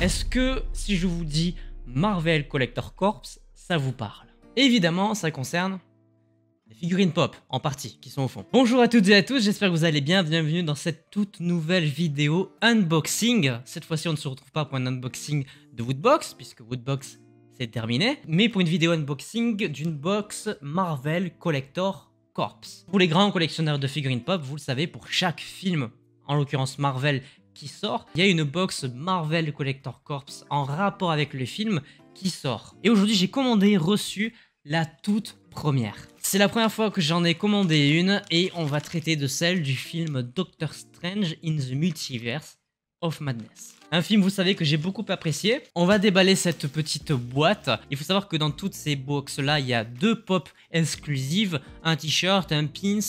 Est-ce que si je vous dis Marvel Collector Corps, ça vous parle? Évidemment, ça concerne les figurines pop, en partie, qui sont au fond. Bonjour à toutes et à tous, j'espère que vous allez bien. Bienvenue dans cette toute nouvelle vidéo unboxing. Cette fois-ci, on ne se retrouve pas pour un unboxing de Woodbox, puisque Woodbox, c'est terminé, mais pour une vidéo unboxing d'une box Marvel Collector Corps. Pour les grands collectionneurs de figurines pop, vous le savez, pour chaque film, en l'occurrence Marvel, qui sort, il y a une box Marvel Collector Corps en rapport avec le film qui sort. Et aujourd'hui, j'ai commandé et reçu la toute première. C'est la première fois que j'en ai commandé une et on va traiter de celle du film Doctor Strange in the Multiverse of Madness. Un film, vous savez, que j'ai beaucoup apprécié. On va déballer cette petite boîte. Il faut savoir que dans toutes ces boxes-là, il y a 2 pop exclusives, un t-shirt, un pins,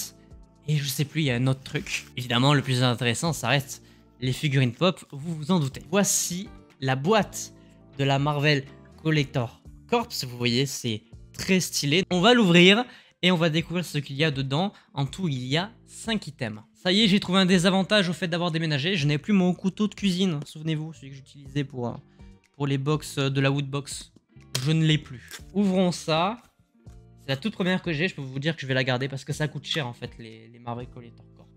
et je sais plus, il y a un autre truc. Évidemment, le plus intéressant, ça reste les figurines pop, vous vous en doutez. Voici la boîte de la Marvel Collector Corps. Vous voyez, c'est très stylé. On va l'ouvrir et on va découvrir ce qu'il y a dedans. En tout, il y a 5 items. Ça y est, j'ai trouvé un désavantage au fait d'avoir déménagé. Je n'ai plus mon couteau de cuisine. Souvenez-vous, celui que j'utilisais pour les box de la Woodbox. Je ne l'ai plus. Ouvrons ça. C'est la toute première que j'ai. Je peux vous dire que je vais la garder parce que ça coûte cher en fait, les Marvel Collector Corps.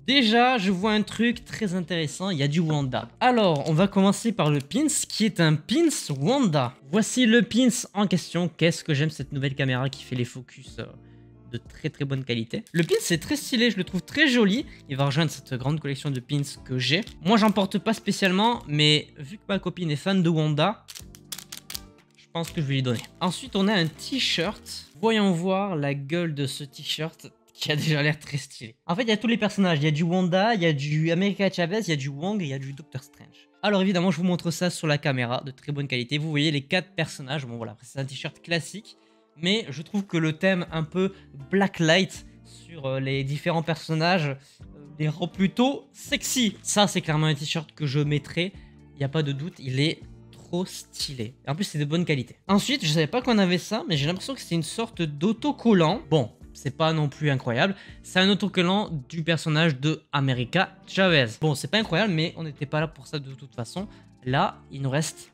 Déjà, je vois un truc très intéressant, il y a du Wanda. Alors, on va commencer par le pins, qui est un pins Wanda. Voici le pins en question. Qu'est-ce que j'aime cette nouvelle caméra qui fait les focus de très très bonne qualité. Le pins c'est très stylé, je le trouve très joli. Il va rejoindre cette grande collection de pins que j'ai. Moi, j'en porte pas spécialement, mais vu que ma copine est fan de Wanda, je pense que je vais lui donner. Ensuite, on a un t-shirt. Voyons voir la gueule de ce t-shirt, qui a déjà l'air très stylé. En fait, il y a tous les personnages. Il y a du Wanda, il y a du America Chavez, il y a du Wong et il y a du Doctor Strange. Alors évidemment, je vous montre ça sur la caméra, de très bonne qualité. Vous voyez les 4 personnages. Bon voilà, c'est un t-shirt classique. Mais je trouve que le thème un peu blacklight sur les différents personnages les rend plutôt sexy. Ça, c'est clairement un t-shirt que je mettrai. Il n'y a pas de doute, il est trop stylé. Et en plus, c'est de bonne qualité. Ensuite, je savais pas qu'on avait ça, mais j'ai l'impression que c'est une sorte d'autocollant. Bon, c'est pas non plus incroyable. C'est un autocollant du personnage de America Chavez. Bon, c'est pas incroyable, mais on n'était pas là pour ça de toute façon. Là, il nous reste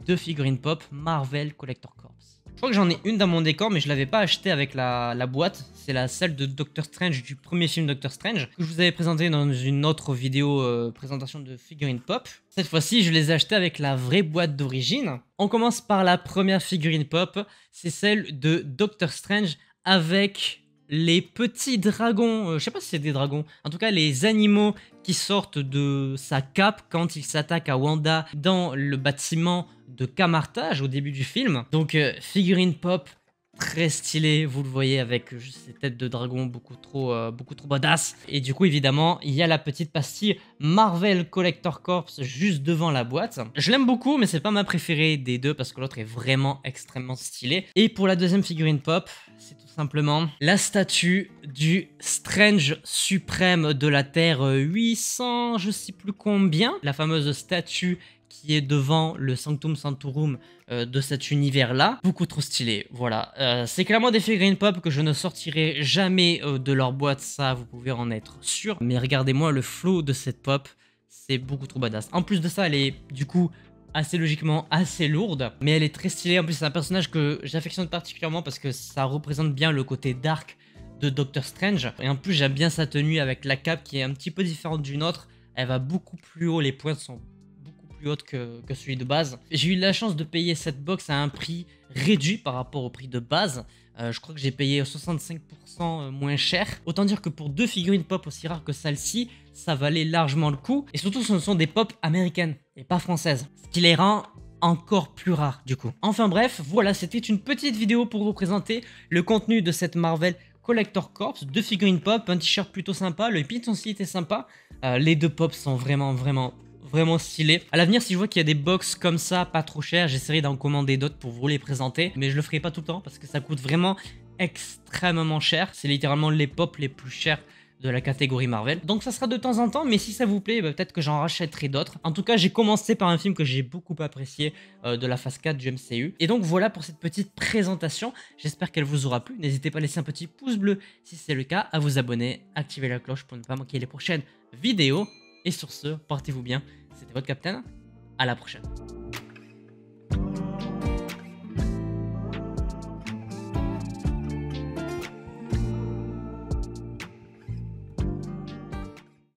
2 figurines pop Marvel Collector Corps. Je crois que j'en ai une dans mon décor, mais je l'avais pas acheté avec la boîte. C'est celle de Doctor Strange, du premier film Doctor Strange, que je vous avais présenté dans une autre vidéo présentation de figurines pop. Cette fois-ci, je les ai achetées avec la vraie boîte d'origine. On commence par la première figurine pop. C'est celle de Doctor Strange avec les petits dragons, je sais pas si c'est des dragons, en tout cas les animaux qui sortent de sa cape quand il s'attaque à Wanda dans le bâtiment de Camartage au début du film. Donc figurine pop très stylée, vous le voyez, avec ces têtes de dragon beaucoup trop badass. Et du coup évidemment il y a la petite pastille Marvel Collector Corps juste devant la boîte. Je l'aime beaucoup, mais c'est pas ma préférée des deux parce que l'autre est vraiment extrêmement stylée. Et pour la deuxième figurine pop, c'est tout simplement la statue du Strange suprême de la Terre 800, je sais plus combien, la fameuse statue qui est devant le Sanctum Sanctorum de cet univers-là. Beaucoup trop stylé, voilà. C'est clairement des figurines pop que je ne sortirai jamais de leur boîte, ça vous pouvez en être sûr. Mais regardez-moi le flow de cette pop, c'est beaucoup trop badass. En plus de ça, elle est du coup assez logiquement assez lourde, mais elle est très stylée. En plus, c'est un personnage que j'affectionne particulièrement parce que ça représente bien le côté dark de Doctor Strange. Et en plus, j'aime bien sa tenue avec la cape qui est un petit peu différente d'une autre. Elle va beaucoup plus haut, les pointes sont haute que celui de base. J'ai eu la chance de payer cette box à un prix réduit par rapport au prix de base. Je crois que j'ai payé 65% moins cher. Autant dire que pour 2 figurines pop aussi rares que celle-ci, ça valait largement le coup. Et surtout, ce sont des pop américaines et pas françaises. Ce qui les rend encore plus rares du coup. Enfin bref, voilà, c'était une petite vidéo pour vous présenter le contenu de cette Marvel Collector Corps, 2 figurines pop, un t-shirt plutôt sympa, le pin aussi était sympa. Les 2 pops sont vraiment stylé. À l'avenir, si je vois qu'il y a des box comme ça, pas trop chères, j'essaierai d'en commander d'autres pour vous les présenter. Mais je le ferai pas tout le temps parce que ça coûte vraiment extrêmement cher. C'est littéralement les pop les plus chers de la catégorie Marvel. Donc ça sera de temps en temps, mais si ça vous plaît, peut-être que j'en rachèterai d'autres. En tout cas, j'ai commencé par un film que j'ai beaucoup apprécié de la phase 4 du MCU. Et donc voilà pour cette petite présentation. J'espère qu'elle vous aura plu. N'hésitez pas à laisser un petit pouce bleu si c'est le cas, à vous abonner, activer la cloche pour ne pas manquer les prochaines vidéos. Et sur ce, portez-vous bien. C'était votre Captain. À la prochaine.